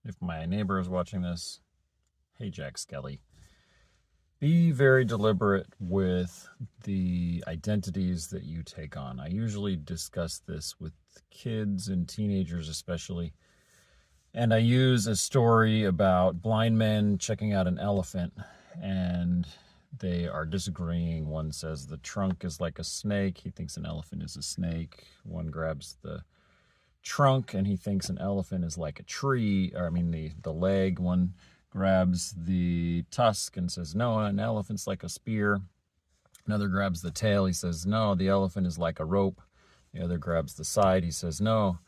If my neighbor is watching this, hey, Jack Skelly. Be very deliberate with the identities that you take on. I usually discuss this with kids and teenagers especially. And I use a story about blind men checking out an elephant, and they are disagreeing. One says the trunk is like a snake. He thinks an elephant is a snake. One grabs the trunk and he thinks an elephant is like a tree, or I mean the leg. One grabs the tusk and says, no, an elephant's like a spear. Another grabs the tail. He says, no, the elephant is like a rope. The other grabs the side. He says, no,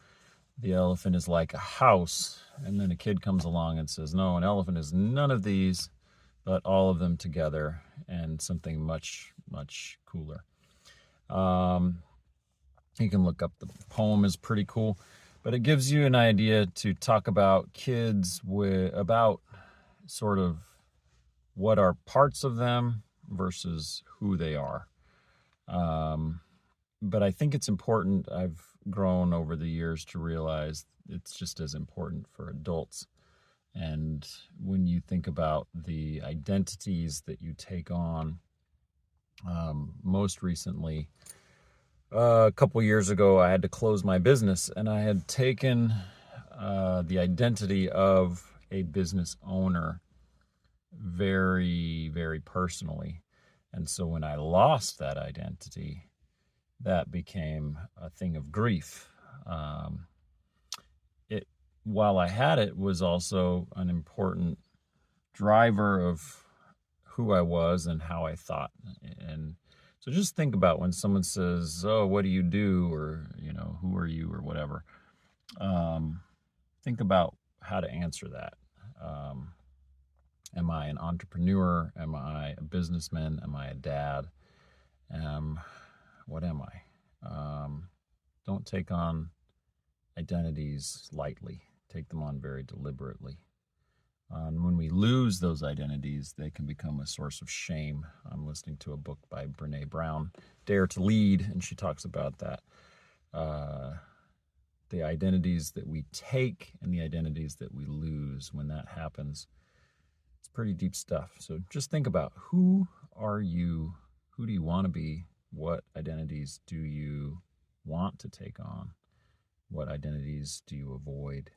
the elephant is like a house. And then a kid comes along and says, no, an elephant is none of these, but all of them together, and something much, much cooler. You can look up, the poem is pretty cool, but it gives you an idea to talk about kids about sort of what are parts of them versus who they are. But I think it's important. I've grown over the years to realize it's just as important for adults. And when you think about the identities that you take on, most recently, a couple years ago, I had to close my business, and I had taken the identity of a business owner very, very personally. And so when I lost that identity, that became a thing of grief. It, while I had it, was also an important driver of who I was and how I thought. And so just think about when someone says, oh, what do you do? Or, who are you? Or whatever. Think about how to answer that. Am I an entrepreneur? Am I a businessman? Am I a dad? What am I? Don't take on identities lightly. Take them on very deliberately. And when we lose those identities, they can become a source of shame. I'm listening to a book by Brene Brown, Dare to Lead, and she talks about that. The identities that we take and the identities that we lose, when that happens, it's pretty deep stuff. So just think about, who are you? Who do you want to be? What identities do you want to take on? What identities do you avoid?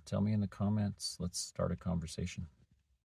Tell me in the comments. Let's start a conversation.